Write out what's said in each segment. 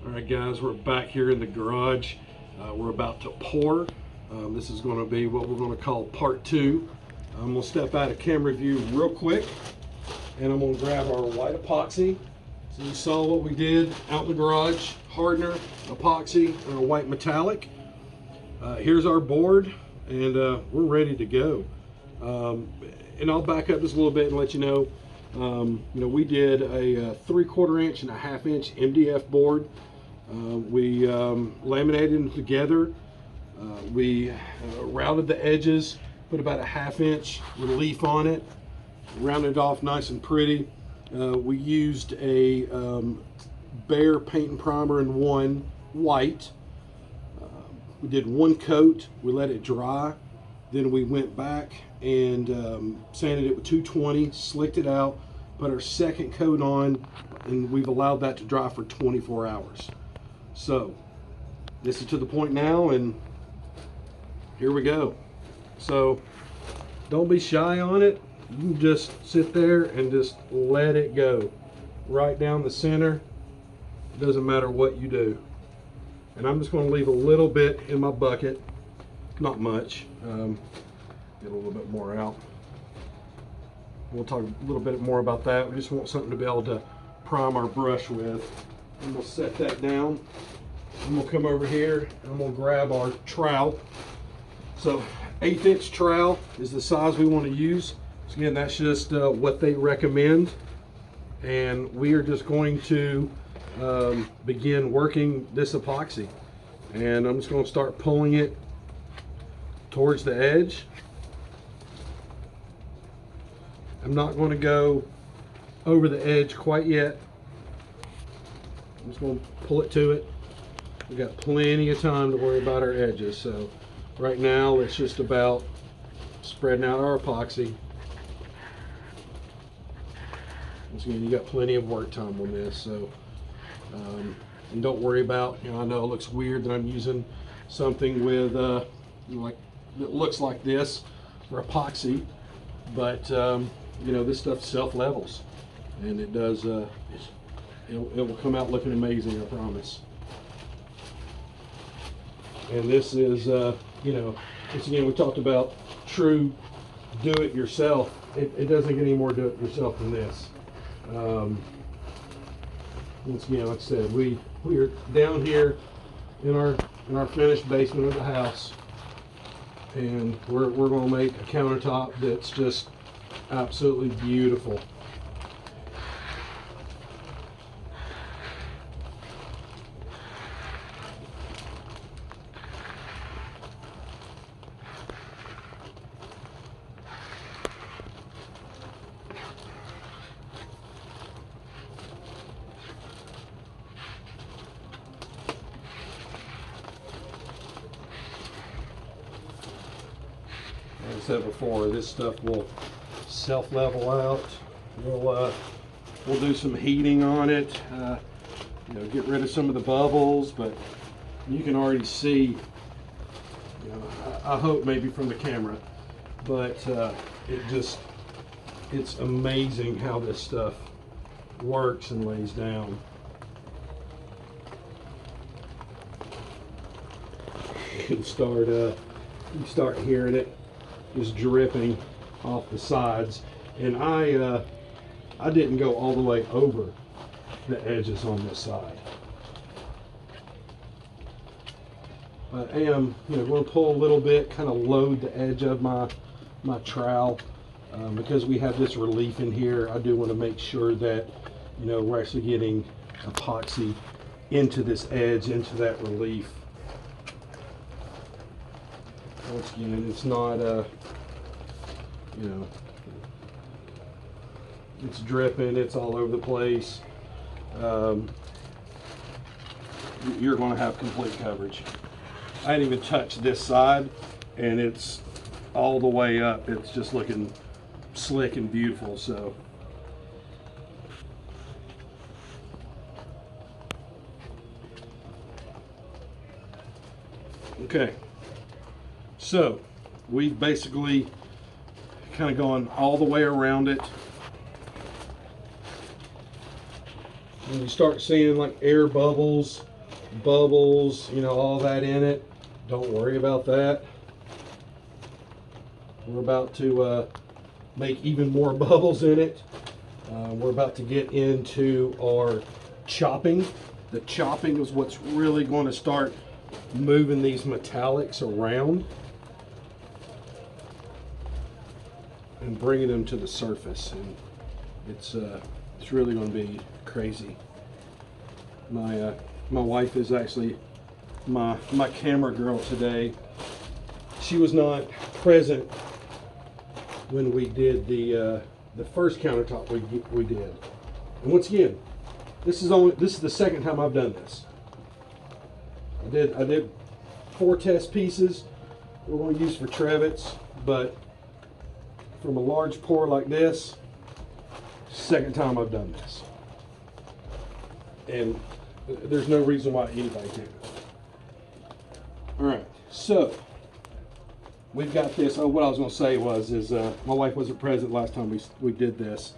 All right, guys, we're back here in the garage. We're about to pour. This is going to be what we're going to call part 2. I'm going to step out of camera view real quick, and I'm going to grab our white epoxy. So you saw what we did out in the garage: hardener, epoxy, and a white metallic. Here's our board, and we're ready to go. And I'll back up just a little bit and let you know. We did a 3/4 inch and a 1/2 inch MDF board. We laminated them together. We routed the edges, put about a 1/2 inch relief on it, rounded it off nice and pretty. We used a Behr paint and primer in 1 white. We did 1 coat, we let it dry, then we went back and sanded it with 220, slicked it out, put our 2nd coat on, and we've allowed that to dry for 24 hours. So this is to the point now, and here we go. So don't be shy on it. You can just sit there and just let it go right down the center. It doesn't matter what you do. And I'm just going to leave a little bit in my bucket, not much. Get a little bit more out. We'll talk a little bit more about that. We just want something to be able to prime our brush with. I'm going to set that down. I'm going to come over here and I'm going to grab our trowel. So 1/8 inch trowel is the size we want to use. So again, that's just what they recommend. And we are just going to begin working this epoxy. And I'm just going to start pulling it towards the edge. I'm not going to go over the edge quite yet. I'm just going to pull it to it. We've got plenty of time to worry about our edges. So right now it's just about spreading out our epoxy. Once again, you got plenty of work time on this. So and don't worry about, I know it looks weird that I'm using something with like that looks like this for epoxy, but this stuff self-levels, and it does. It will come out looking amazing, I promise. And this is, once again, we talked about true do-it-yourself. It doesn't get any more do-it-yourself than this. Once again, like I said, we are down here in our finished basement of the house, and we're going to make a countertop that's just absolutely beautiful. Like I said before, this stuff will self-level out. We'll do some heating on it, get rid of some of the bubbles, but you can already see, I hope maybe from the camera, but it's amazing how this stuff works and lays down. You can start hearing it just dripping off the sides, and I didn't go all the way over the edges on this side. I am going to pull a little bit, kind of load the edge of my trowel, because we have this relief in here. I do want to make sure that we're actually getting epoxy into this edge, into that relief. Once again, it's not it's dripping, it's all over the place. You're going to have complete coverage. I didn't even touch this side, and it's all the way up. It's just looking slick and beautiful. So okay, so we've basically kind of gone all the way around it. And you start seeing like air bubbles bubbles, you know, all that in it. Don't worry about that. We're about to make even more bubbles in it. We're about to get into our chopping. The chopping is what's really going to start moving these metallics around and bringing them to the surface, and it's really going to be crazy. My wife is actually my camera girl today. She was not present when we did the first countertop we did. And once again, this is the second time I've done this. I did 4 test pieces we're going to use for trevets, but from a large pour like this, second time I've done this. And there's no reason why anybody can't. All right, so we've got this. Oh, what I was going to say is my wife wasn't present last time we did this,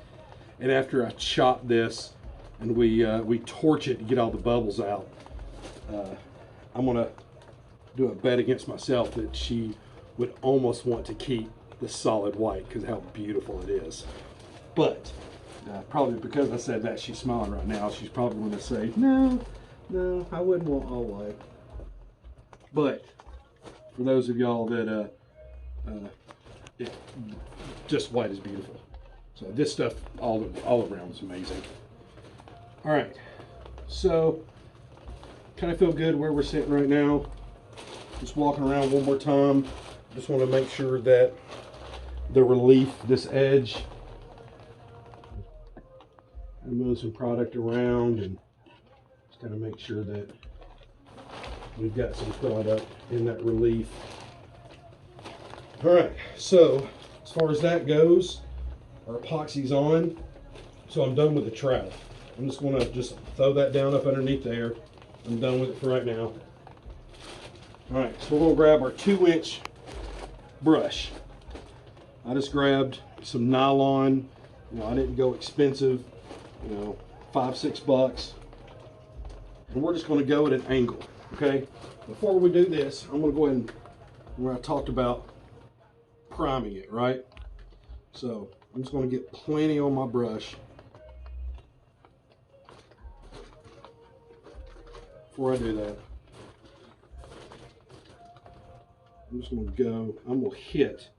and after I chopped this and we torch it to get all the bubbles out, I'm going to do a bet against myself that she would almost want to keep the solid white because how beautiful it is. But probably because I said that, she's smiling right now. She's probably going to say, no, I wouldn't want all white. But for those of y'all that just white is beautiful. So this stuff all around is amazing. All right, so kind of feel good where we're sitting right now. Just walking around one more time. Just want to make sure that the relief, this edge, and move some product around and just kind of make sure that we've got some product in that relief. All right, so as far as that goes, our epoxy's on, so I'm done with the trowel. I'm just going to throw that down up underneath there. I'm done with it for right now. All right, so we're going to grab our 2-inch brush. I just grabbed some nylon. You know, I didn't go expensive, you know, $5-6. And we're just going to go at an angle, okay? Before we do this, I'm going to go ahead and, where I talked about priming it, right? So I'm just going to get plenty on my brush before I do that. I'm just going to go, I'm going to hit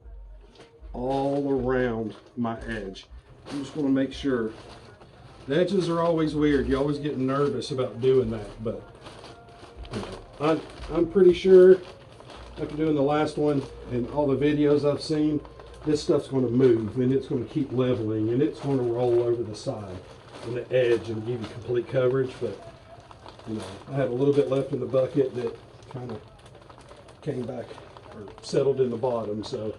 all around my edge. I'm just going to make sure. The edges are always weird. You always get nervous about doing that, but you know, I'm pretty sure, after doing the last one and all the videos I've seen, this stuff's going to move and it's going to keep leveling and it's going to roll over the side and the edge and give you complete coverage. But you know, I had a little bit left in the bucket that kind of came back or settled in the bottom, so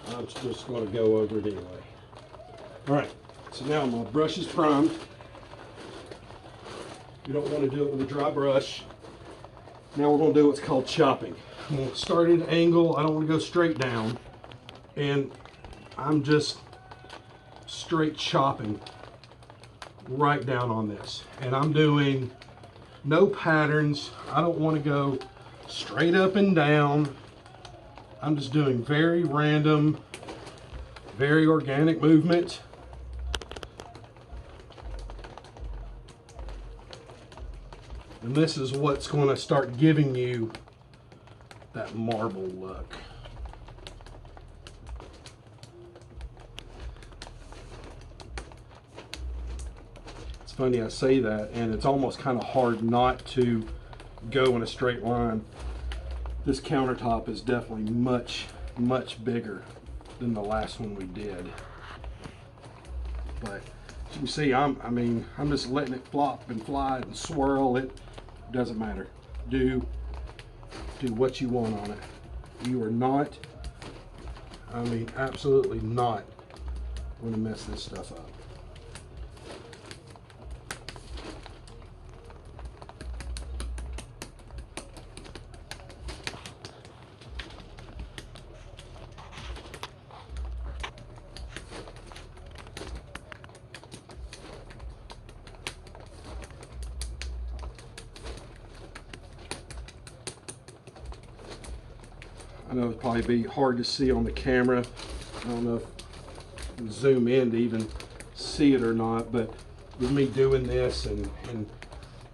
I'm just going to go over it anyway. All right, so now my brush is primed. You don't want to do it with a dry brush. Now we're going to do what's called chopping. I'm going to start at an angle. I don't want to go straight down, and I'm just straight chopping right down on this. And I'm doing no patterns. I don't want to go straight up and down. I'm just doing very random, very organic movement. And this is what's going to start giving you that marble look. It's funny I say that, and it's almost kind of hard not to go in a straight line. This countertop is definitely much bigger than the last one we did. But as you can see, I'm just letting it flop and fly and swirl. It doesn't matter. Do what you want on it. You are not, absolutely not going to mess this stuff up. I know it'd probably be hard to see on the camera. I don't know if I can zoom in to even see it or not, but with me doing this and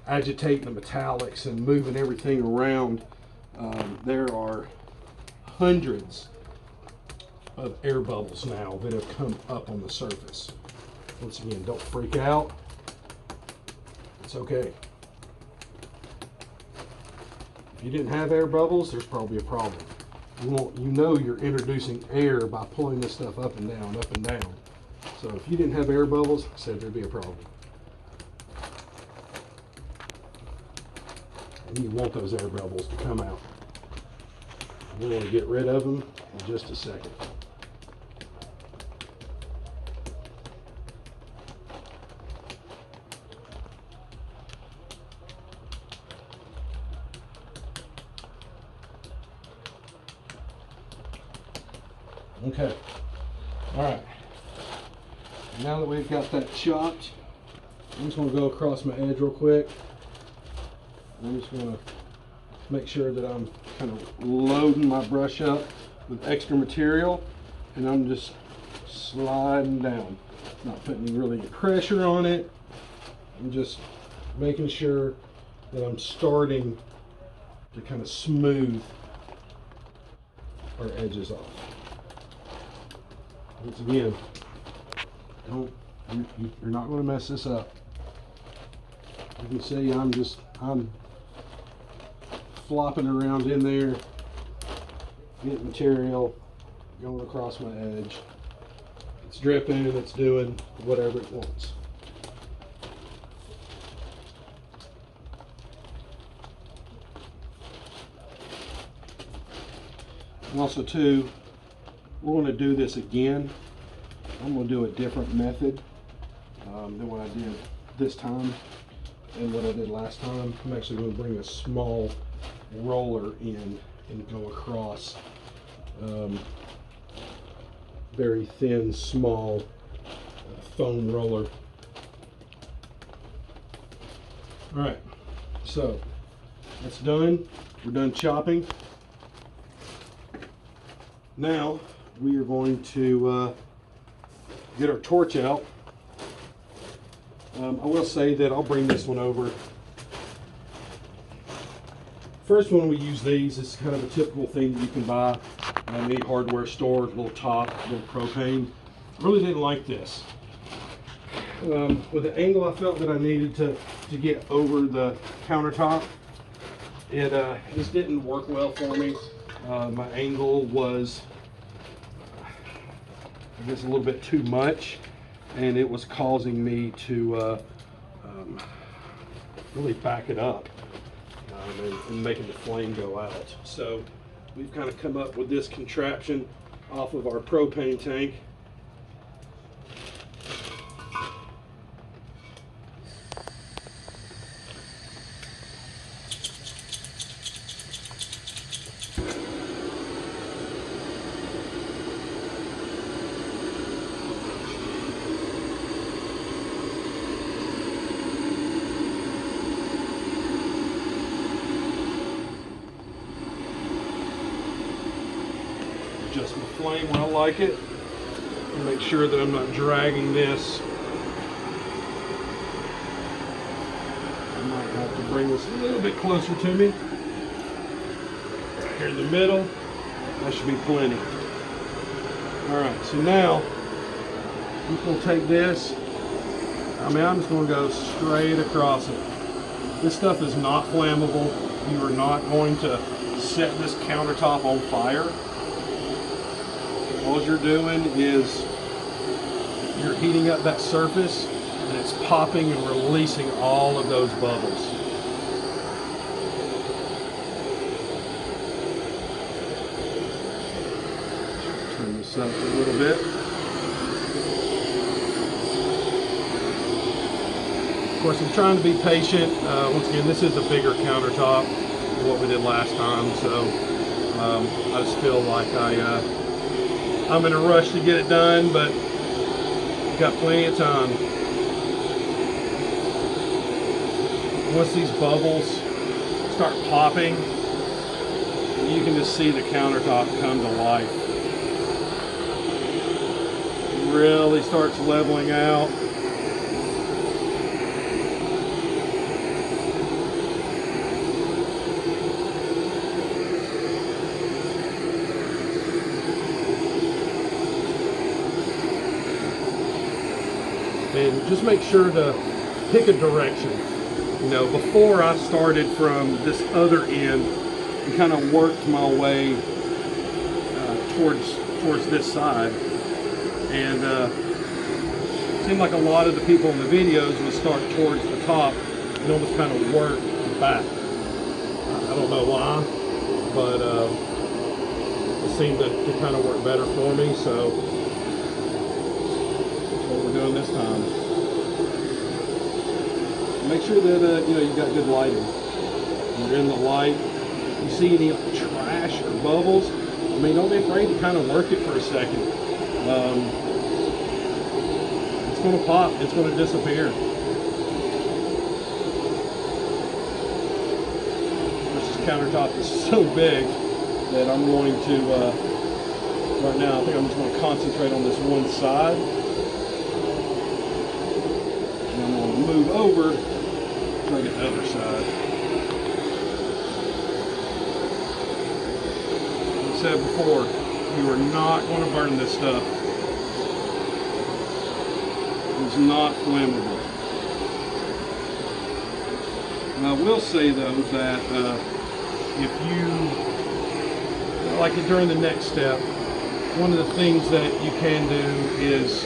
agitating the metallics and moving everything around, there are hundreds of air bubbles now that have come up on the surface. Once again, don't freak out. It's okay. If you didn't have air bubbles, there's probably a problem. You know you're introducing air by pulling this stuff up and down, up and down. So if you didn't have air bubbles, I said there'd be a problem. And you want those air bubbles to come out. We're going to get rid of them in just a second. Okay, all right, now that we've got that chopped, I'm just going to go across my edge real quick. I'm just going to make sure that I'm kind of loading my brush up with extra material, and I'm just sliding down, not putting really any pressure on it. I'm just making sure that I'm starting to kind of smooth our edges off. Once again, you're not going to mess this up. You can see I'm flopping around in there, getting material, going across my edge. It's dripping, it's doing whatever it wants. And also too, we're going to do this again. I'm going to do a different method than what I did this time and what I did last time. I'm actually going to bring a small roller in and go across very thin, small foam roller. All right, so that's done. We're done chopping. Now we are going to get our torch out. I will say that I'll bring this one over. First one we use these is kind of a typical thing that you can buy in any hardware store, little top, little propane. Really didn't like this. With the angle I felt that I needed to get over the countertop, it just didn't work well for me. My angle was, I guess, a little bit too much, and it was causing me to really back it up and making the flame go out. So we've kind of come up with this contraption off of our propane tank. Adjust my flame where I like it, and make sure that I'm not dragging this. I might have to bring this a little bit closer to me. Right here in the middle, that should be plenty. Alright, so now I'm just going to take this, I'm just going to go straight across it. This stuff is not flammable. You are not going to set this countertop on fire. All you're doing is you're heating up that surface, and it's popping and releasing all of those bubbles. Turn this up a little bit. Of course, I'm trying to be patient. Once again, this is a bigger countertop than what we did last time, so I just feel like I'm in a rush to get it done, but got plenty of time. Once these bubbles start popping, you can just see the countertop come to life. Really starts leveling out. And just make sure to pick a direction. You know, before I started from this other end and kind of worked my way towards this side. And it seemed like a lot of the people in the videos would start towards the top and almost kind of work back. I don't know why, but it seemed to kind of work better for me, so that's what we're doing this time. Make sure that you know, you've got good lighting. When you're in the light, you see any trash or bubbles, I mean, don't be afraid to kind of work it for a second. It's going to pop, it's going to disappear. This countertop is so big that I'm going to, right now, I think I'm just going to concentrate on this one side. And I'm going to move over, try to get the other side. Like I said before, you are not going to burn this stuff. It's not flammable. And I will say though that if you, like during the next step, one of the things that you can do is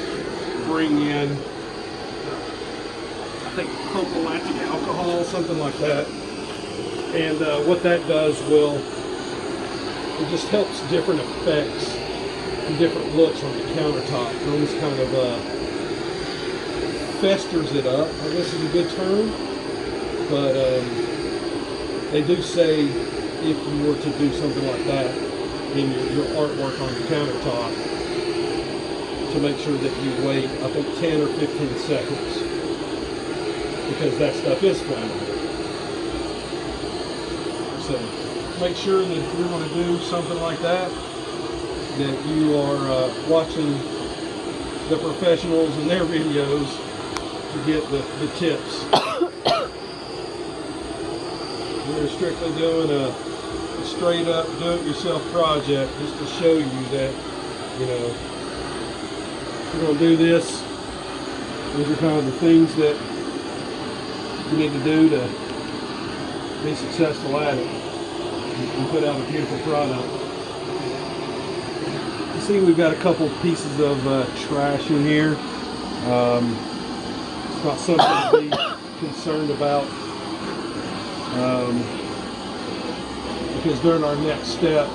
bring in, I think, prophylactic alcohol, something like that. And what that does it just helps different effects and different looks on the countertop. It almost kind of festers it up, I guess is a good term. But they do say if you were to do something like that in your artwork on your countertop, to make sure that you wait, I think, 10 or 15 seconds, because that stuff is flammable. So make sure that if you're going to do something like that, that you are watching the professionals and their videos to get the tips. We're strictly doing a straight up do-it-yourself project just to show you that, you know, you're going to do this. These are kind of the things that you need to do to be successful at it and put out a beautiful product. You see, we've got a couple pieces of trash in here. It's not something to be concerned about, because during our next step,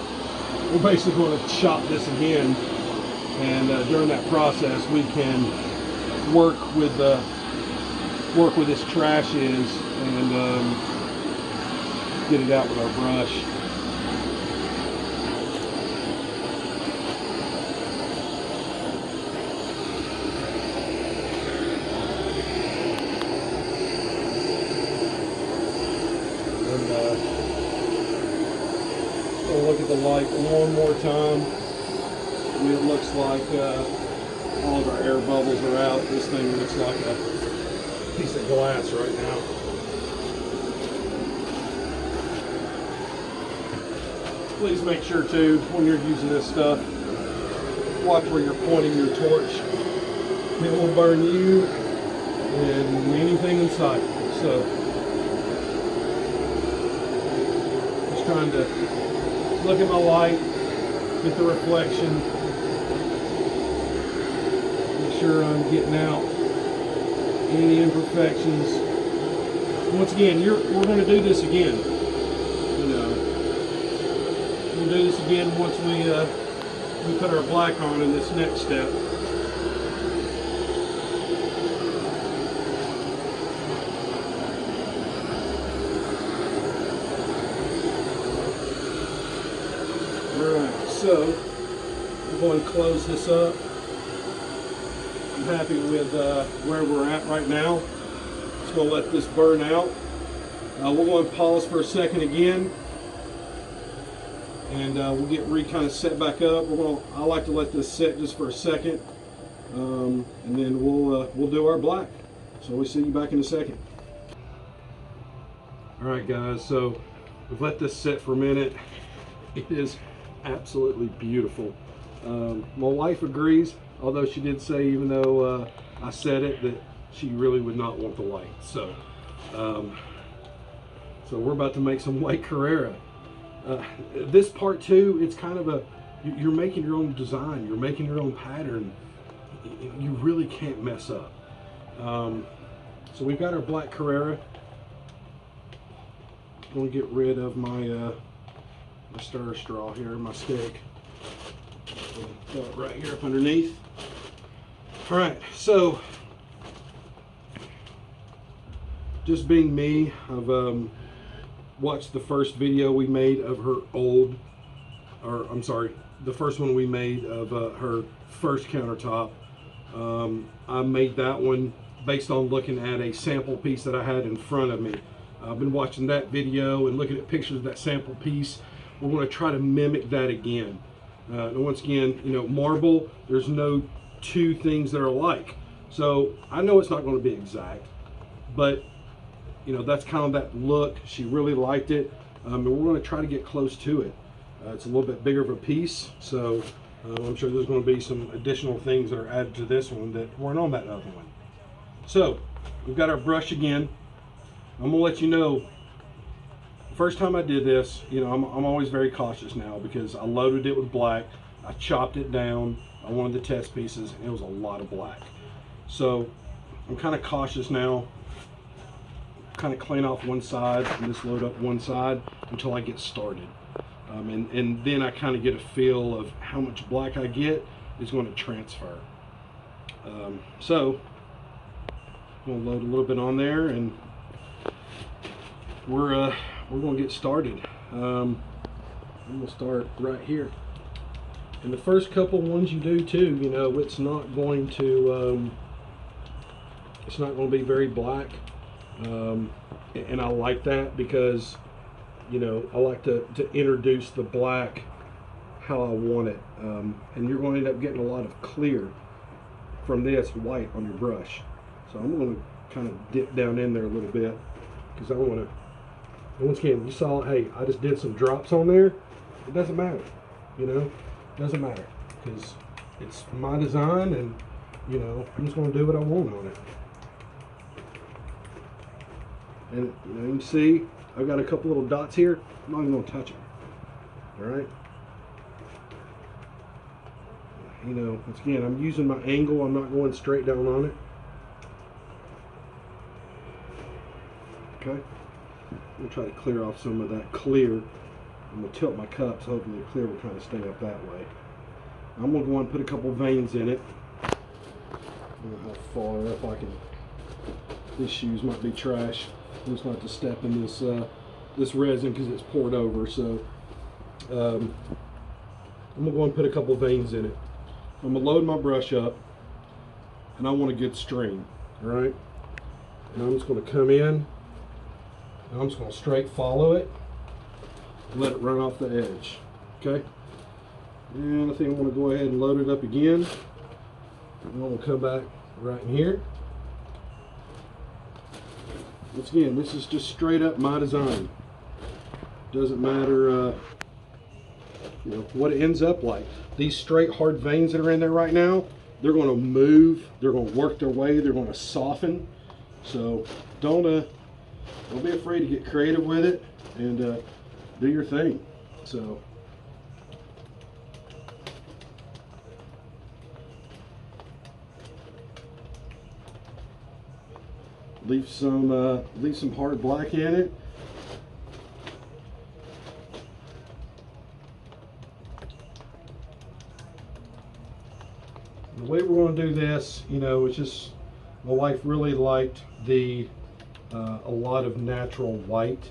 we're basically going to chop this again, and during that process, we can work with this trash and get it out with our brush. We'll look at the light one more time. I mean, it looks like all of our air bubbles are out. This thing looks like a piece of glass right now. Please make sure too, when you're using this stuff, watch where you're pointing your torch. It will burn you and anything in sight. So, just trying to look at my light, get the reflection, make sure I'm getting out any imperfections. Once again, we're going to do this again. You know, we'll do this again once we put our black on in this next step. Alright, so I'm going to close this up. I'm happy with where we're at right now. Just going to let this burn out. We're going to pause for a second again. and we'll get kind of set back up. I like to let this sit just for a second, and then we'll do our black. So we'll see you back in a second. All right, guys. So we've let this sit for a minute. It is absolutely beautiful. My wife agrees, although she did say, even though I said it, that she really would not want the white. So we're about to make some white Carrera. This part 2, it's kind of you're making your own design, you're making your own pattern. You really can't mess up. So we've got our black Carrera. I'm going to get rid of my stir straw here, my stick. Throw it right here up underneath. All right, so just being me, I've watched the first video we made of her the first one we made of her first countertop. I made that one based on looking at a sample piece that I had in front of me. I've been watching that video and looking at pictures of that sample piece. We're going to try to mimic that again. And once again, you know, marble, there's no two things that are alike. So I know it's not going to be exact, but you know, that's kind of that look. She really liked it, and we're going to try to get close to it. It's a little bit bigger of a piece, so I'm sure there's going to be some additional things that are added to this one that weren't on that other one. So we've got our brush again. I'm going to let you know, first time I did this, you know, I'm always very cautious now because I loaded it with black. I chopped it down. I wanted the test pieces, and it was a lot of black. So I'm kind of cautious now. Kind of clean off one side and just load up one side until I get started. And then I kind of get a feel of how much black I get is going to transfer. So I'm going to load a little bit on there, and we're going to get started. I'm going to start right here. And the first couple ones you do too, you know, it's not going to be very black. And I like that because, you know, I like to introduce the black how I want it. And you're going to end up getting a lot of clear from this white on your brush. So I'm going to kind of dip down in there a little bit because I want to, once again, you saw, hey, I just did some drops on there. It doesn't matter, you know, it doesn't matter because it's my design, and, you know, I'm just going to do what I want on it. And you know, you can see I've got a couple little dots here. I'm not even going to touch them. All right. You know, once again, I'm using my angle. I'm not going straight down on it. Okay. I'm going to try to clear off some of that clear. I'm going to tilt my cups, hoping the clear will kind of stay up that way. I'm going to go and put a couple veins in it. I don't know how far up I can. These shoes might be trash. I'm just going to have to step in this this resin because it's poured over. So I'm going to go and put a couple veins in it. I'm going to load my brush up, and I want a good stream. All right. And I'm just going to come in, and I'm just going to straight follow it, and let it run off the edge. Okay. And I think I'm going to go ahead and load it up again. And I'm going to come back right in here. Once again, this is just straight up my design. Doesn't matter you know, what it ends up like. These straight hard veins that are in there right now, they're going to move, they're going to work their way, they're going to soften. So don't be afraid to get creative with it and do your thing. So leave some hard black in it. The way we're going to do this, you know, it's just, my wife really liked the a lot of natural white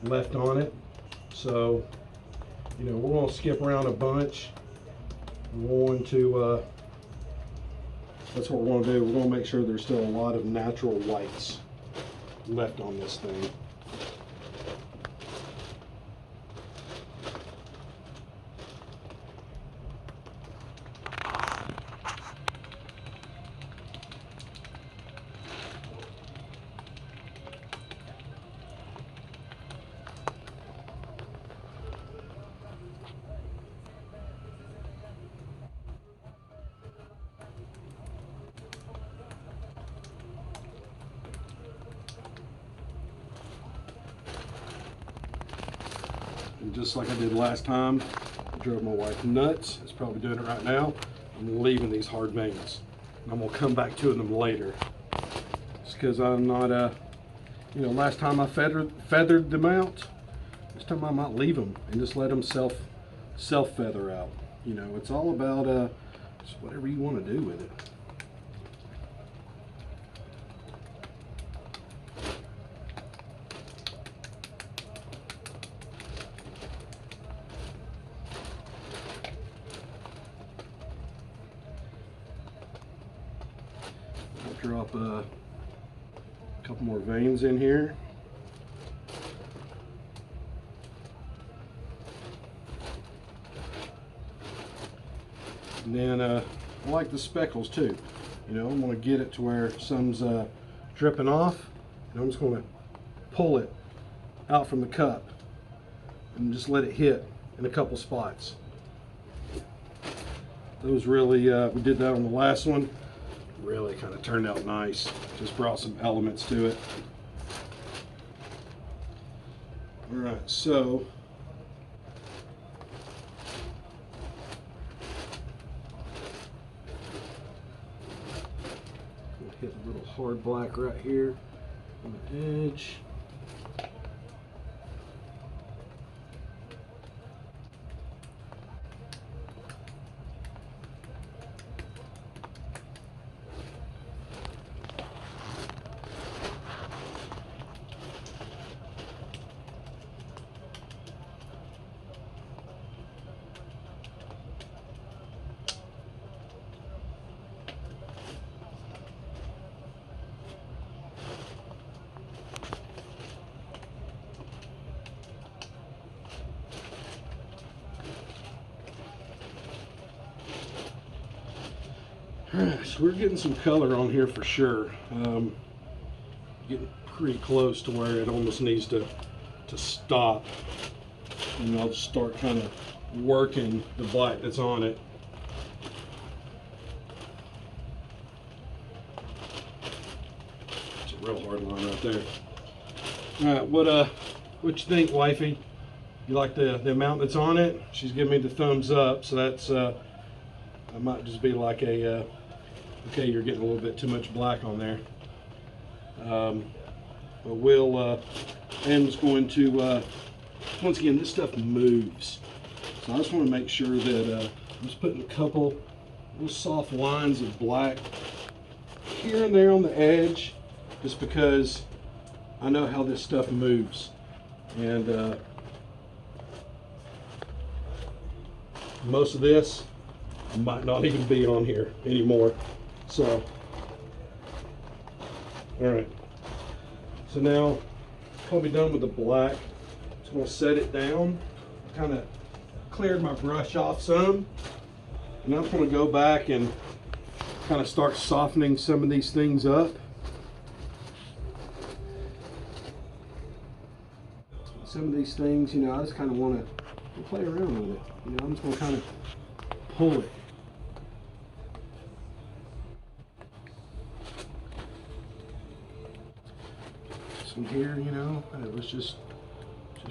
left on it. So, you know, we're going to skip around a bunch. We're going to that's what we're going to do. We're going to make sure there's still a lot of natural whites left on this thing. And just like I did last time, I drove my wife nuts. It's probably doing it right now. I'm leaving these hard vanes. And I'm gonna come back to them later. Just because I'm not, you know, last time I feathered them out. This time I might leave them and just let them self feather out. You know, it's all about just whatever you want to do with it. I'll drop a couple more veins in here. And then I like the speckles too. You know, I'm going to get it to where some's dripping off, and I'm just going to pull it out from the cup and just let it hit in a couple spots. Those really, we did that on the last one. Really kind of turned out nice. Just brought some elements to it. All right, so hit a little hard black right here on the edge. Alright, so we're getting some color on here for sure. Getting pretty close to where it almost needs to stop. And I'll just start kind of working the black that's on it. It's a real hard line right there. Alright, what you think, wifey? You like the amount that's on it? She's giving me the thumbs up, so that's I might just be like a okay, you're getting a little bit too much black on there. But we'll, M's going to, once again, this stuff moves. So I just want to make sure that I'm just putting a couple little soft lines of black here and there on the edge, just because I know how this stuff moves. And most of this might not even be on here anymore. So, all right. So now, probably done with the black. Just gonna set it down. Kind of cleared my brush off some, and I'm gonna go back and kind of start softening some of these things up. Some of these things, you know, I just kind of want to play around with it. You know, I'm just gonna kind of pull it. From here, you know, it was just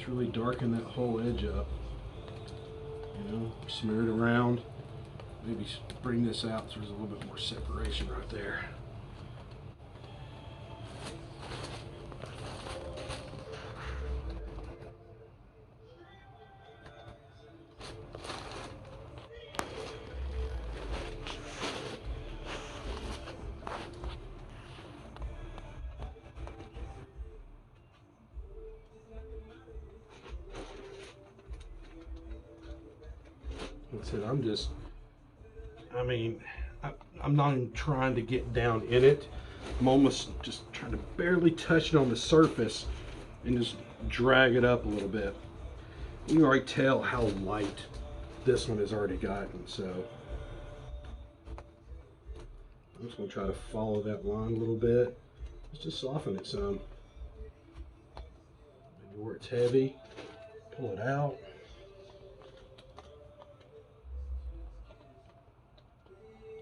really darken that whole edge up. You know, smear it around. Maybe bring this out so there's a little bit more separation right there. Like I said, I'm not even trying to get down in it. I'm almost just trying to barely touch it on the surface and just drag it up a little bit. You can already tell how light this one has already gotten, so I'm just going to try to follow that line a little bit. Just to soften it some. Maybe where it's heavy, pull it out.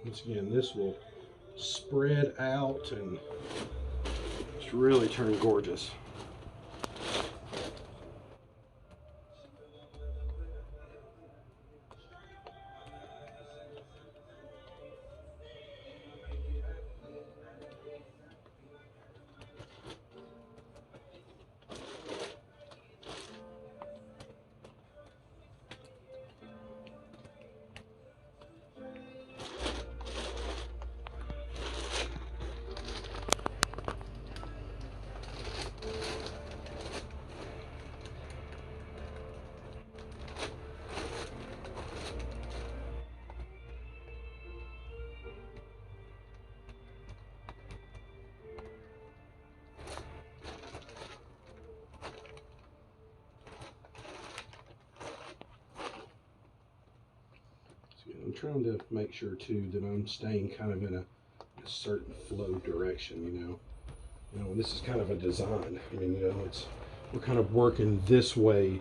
Once again, this will spread out and just really turn gorgeous. I'm trying to make sure too that I'm staying kind of in a certain flow direction, you know. And this is kind of a design. I mean, we're kind of working this way,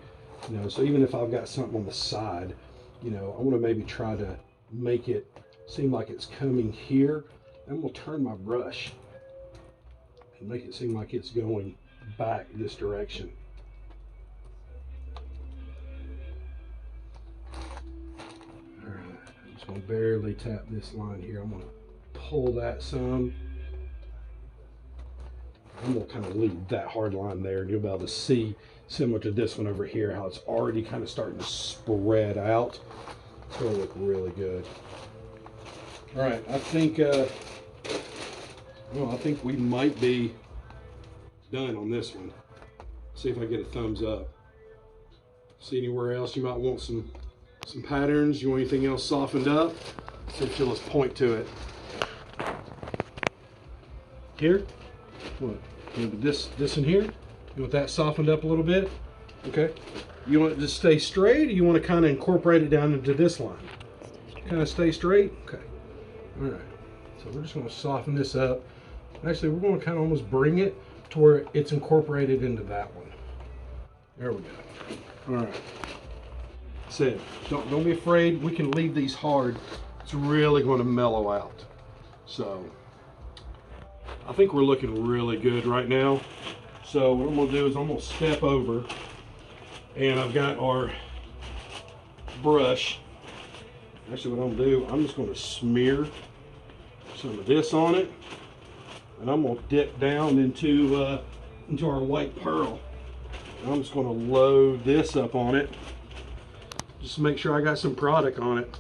so even if I've got something on the side, I want to maybe try to make it seem like it's coming here. I'm gonna turn my brush and make it seem like it's going back this direction. All right, I'm just gonna barely tap this line here. I'm gonna pull that some. I'm gonna kind of leave that hard line there, and you'll be able to see, similar to this one over here, how it's already kind of starting to spread out. It's gonna look really good. All right, I think we might be done on this one. See if I get a thumbs up. See anywhere else you might want some patterns? You want anything else softened up? See if you'll just point to it. Here? What? This in here? You want that softened up a little bit? Okay. You want it to stay straight, or you want to kind of incorporate it down into this line? Kind of stay straight? Okay. All right. So we're just going to soften this up. Actually, we're going to kind of almost bring it to where it's incorporated into that one. There we go. All right. That's it. Don't be afraid. We can leave these hard. It's really going to mellow out. So I think we're looking really good right now. So what I'm gonna do is I'm gonna step over, and I've got our brush. Actually, what I'm gonna do, I'm just gonna smear some of this on it, and I'm gonna dip down into our white pearl. And I'm just gonna load this up on it, just to make sure I got some product on it.